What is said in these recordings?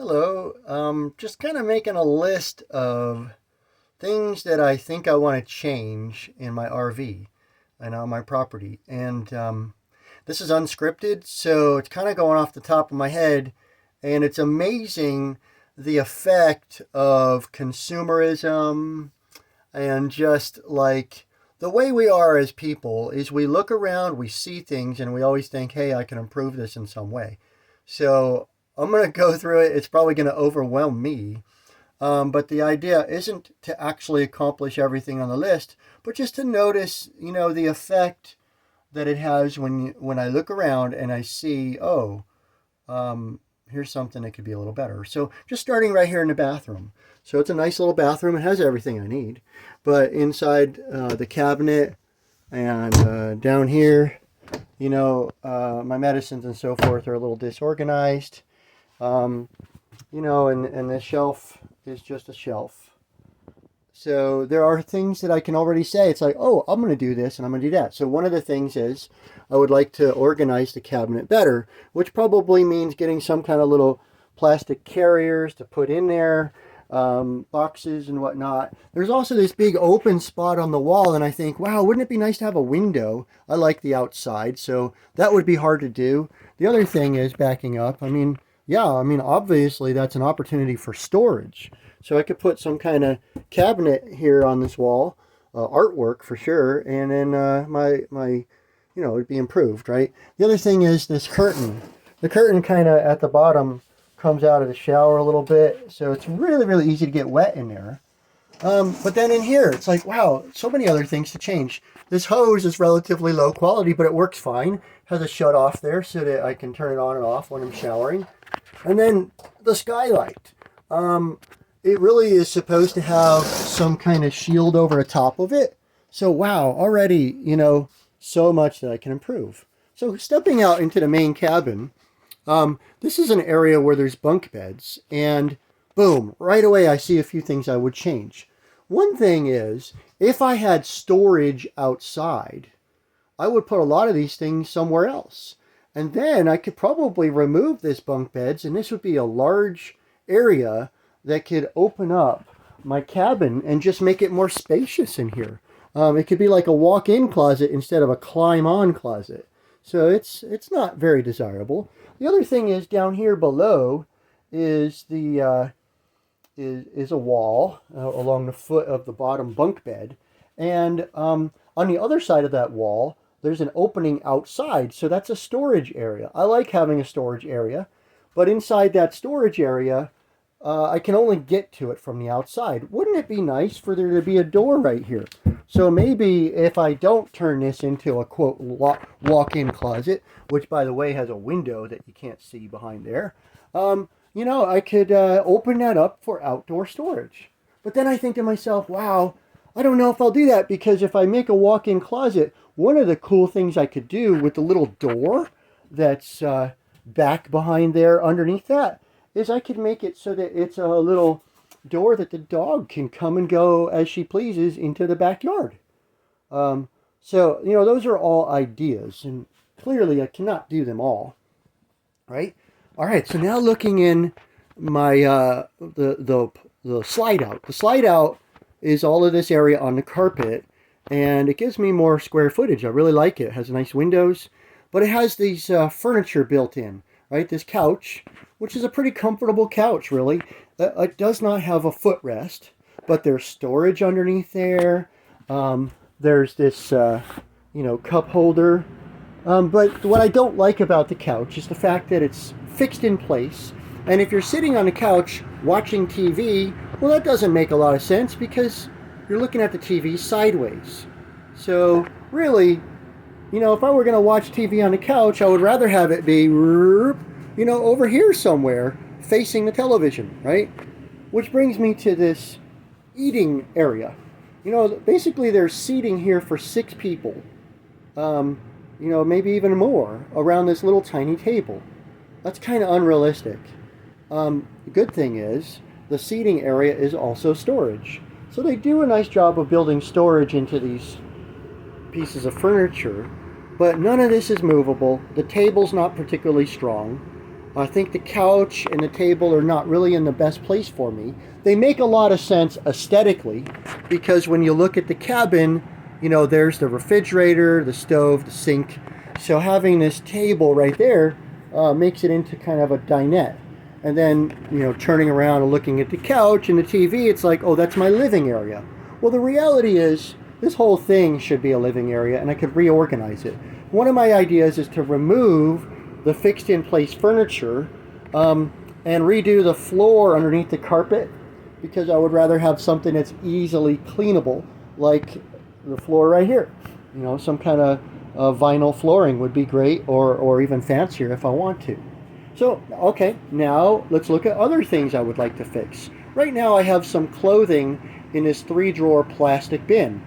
Hello. Just kind of making a list of things that I think I want to change in my RV and on my property. And this is unscripted, so it's kind of going off the top of my head. And it's amazing the effect of consumerism and just like the way we are as people is we look around, we see things, and we always think, hey, I can improve this in some way. So I'm going to go through it. It's probably going to overwhelm me. But the idea isn't to actually accomplish everything on the list, but just to notice, the effect that it has when I look around and I see, oh, here's something that could be a little better. So just starting right here in the bathroom. So it's a nice little bathroom. It has everything I need. But inside the cabinet and down here, my medicines and so forth are a little disorganized. And the shelf is just a shelf. So there are things that I can already say. It's like, oh, I'm going to do this and I'm going to do that. So one of the things is I would like to organize the cabinet better, which probably means getting some kind of little plastic carriers to put in there, boxes and whatnot. There's also this big open spot on the wall, and I think, wow, wouldn't it be nice to have a window? I like the outside, so that would be hard to do. The other thing is backing up. Obviously that's an opportunity for storage. So I could put some kind of cabinet here on this wall, artwork for sure, and then it'd be improved, right? The other thing is this curtain. The curtain kind of at the bottom comes out of the shower a little bit, so it's really, really easy to get wet in there. But then in here, it's like, wow, so many other things to change. This hose is relatively low quality, but it works fine. Has a shut off there so that I can turn it on and off when I'm showering. And then the skylight. It really is supposed to have some kind of shield over the top of it. So wow, already, so much that I can improve. So stepping out into the main cabin, this is an area where there's bunk beds, and boom, right away I see a few things I would change. One thing is, if I had storage outside, I would put a lot of these things somewhere else. And then I could probably remove this bunk beds, and this would be a large area that could open up my cabin and just make it more spacious in here. It could be like a walk-in closet instead of a climb-on closet. So it's not very desirable. The other thing is down here below is the is a wall along the foot of the bottom bunk bed, and on the other side of that wall there's an opening outside, so that's a storage area. I like having a storage area, but inside that storage area I can only get to it from the outside. Wouldn't it be nice for there to be a door right here? So maybe if I don't turn this into a quote walk-in closet, which by the way has a window that you can't see behind there, I could open that up for outdoor storage. But then I think to myself, wow, I don't know if I'll do that, because if I make a walk-in closet, one of the cool things I could do with the little door that's back behind there underneath that is I could make it so that it's a little door that the dog can come and go as she pleases into the backyard. Those are all ideas, and clearly I cannot do them all, right? All right, so now looking in my the slide out. The slide out is all of this area on the carpet, and it gives me more square footage. I really like it. It has nice windows, but it has these furniture built in, right? This couch, which is a pretty comfortable couch, really. It does not have a footrest, but there's storage underneath there. There's this, cup holder. But what I don't like about the couch is the fact that it's fixed in place. And if you're sitting on the couch watching TV, well, that doesn't make a lot of sense because you're looking at the TV sideways. So really, if I were going to watch TV on the couch, I would rather have it be, over here somewhere facing the television, right? Which brings me to this eating area. Basically there's seating here for 6 people. Maybe even more around this little tiny table. That's kind of unrealistic. The good thing is the seating area is also storage. So they do a nice job of building storage into these pieces of furniture, but none of this is movable. The table's not particularly strong. I think the couch and the table are not really in the best place for me. They make a lot of sense aesthetically because when you look at the cabin, you know, there's the refrigerator, the stove, the sink. So having this table right there makes it into kind of a dinette. And then, you know, turning around and looking at the couch and the TV, it's like, oh, that's my living area. Well, the reality is this whole thing should be a living area, and I could reorganize it. One of my ideas is to remove the fixed in place furniture and redo the floor underneath the carpet, because I would rather have something that's easily cleanable, like the floor right here. You know, some kind of vinyl flooring would be great, or even fancier if I want to. So, okay, now let's look at other things I would like to fix. Right now I have some clothing in this 3-drawer plastic bin.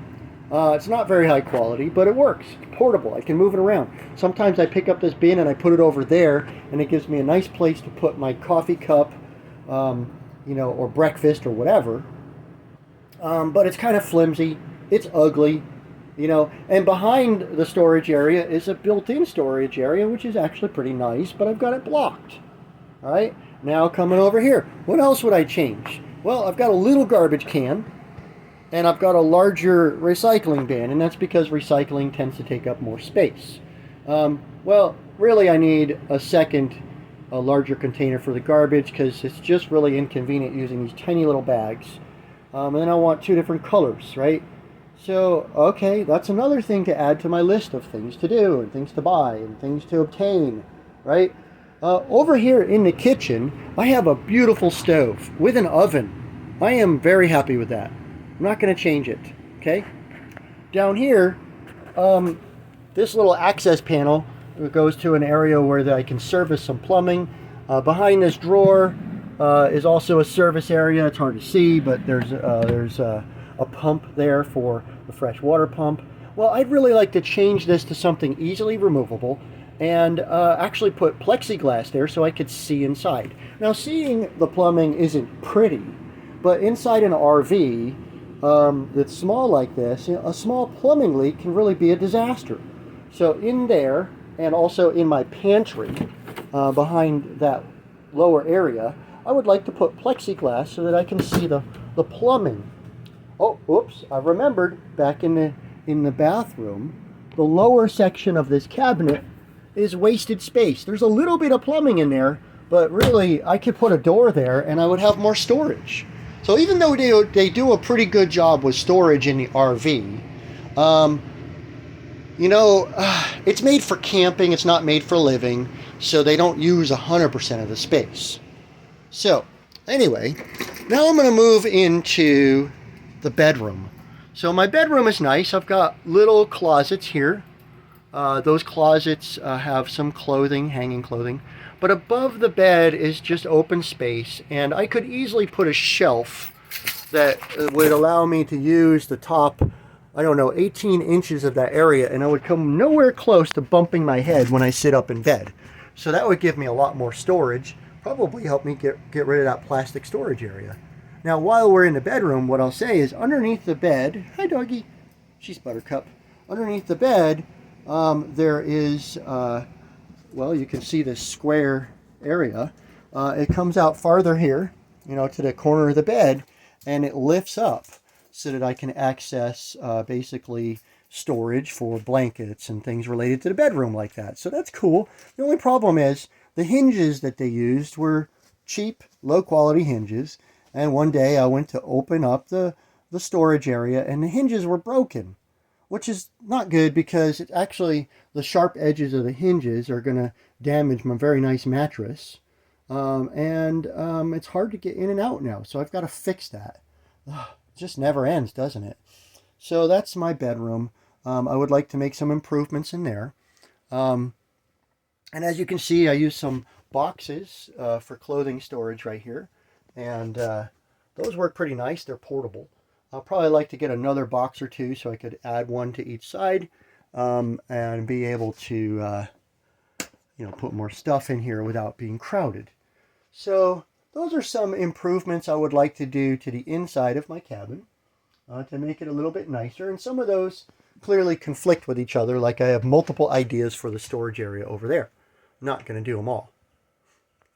It's not very high quality, but it works. It's portable. I can move it around. Sometimes I pick up this bin and I put it over there, and it gives me a nice place to put my coffee cup, you know, or breakfast or whatever. But it's kind of flimsy. It's ugly, you know. And behind the storage area is a built-in storage area, which is actually pretty nice, but I've got it blocked. All right. Now coming over here. What else would I change? Well, I've got a little garbage can. And I've got a larger recycling bin, and that's because recycling tends to take up more space. Well, really I need a larger container for the garbage, because it's just really inconvenient using these tiny little bags. And then I want 2 different colors, right? So, okay, that's another thing to add to my list of things to do, and things to buy, and things to obtain, right? Over here in the kitchen, I have a beautiful stove with an oven. I am very happy with that. I'm not going to change it, okay? Down here, this little access panel goes to an area where I can service some plumbing. Behind this drawer is also a service area. It's hard to see, but there's a pump there for the fresh water pump. Well, I'd really like to change this to something easily removable and actually put plexiglass there so I could see inside. Now, seeing the plumbing isn't pretty, but inside an RV that's small like this, you know, a small plumbing leak can really be a disaster. So in there, and also in my pantry, behind that lower area, I would like to put plexiglass so that I can see the plumbing. Oh, oops, I remembered back in the bathroom, the lower section of this cabinet is wasted space. There's a little bit of plumbing in there, but really I could put a door there and I would have more storage. So even though they do a pretty good job with storage in the RV, you know, it's made for camping, it's not made for living, so they don't use 100% of the space. So, anyway, now I'm going to move into the bedroom. So my bedroom is nice. I've got little closets here. Those closets have some clothing, hanging clothing. But above the bed is just open space, and I could easily put a shelf that would allow me to use the top, I don't know, 18 inches of that area, and I would come nowhere close to bumping my head when I sit up in bed. So that would give me a lot more storage, probably help me get rid of that plastic storage area. Now, while we're in the bedroom, what I'll say is underneath the bed, hi doggy, she's Buttercup. Underneath the bed, there is, well, you can see this square area. It comes out farther here, you know, to the corner of the bed, and it lifts up so that I can access basically storage for blankets and things related to the bedroom like that. So that's cool. The only problem is the hinges that they used were cheap, low quality hinges. And one day I went to open up the storage area and the hinges were broken, which is not good because it actually, the sharp edges of the hinges are going to damage my very nice mattress. It's hard to get in and out now. So I've got to fix that. Ugh, it just never ends, doesn't it? So that's my bedroom. I would like to make some improvements in there. And as you can see, I use some boxes for clothing storage right here. And those work pretty nice. They're portable. I'll probably like to get another box or two so I could add one to each side and be able to put more stuff in here without being crowded. So those are some improvements I would like to do to the inside of my cabin to make it a little bit nicer. And some of those clearly conflict with each other, like I have multiple ideas for the storage area over there. I'm not going to do them all.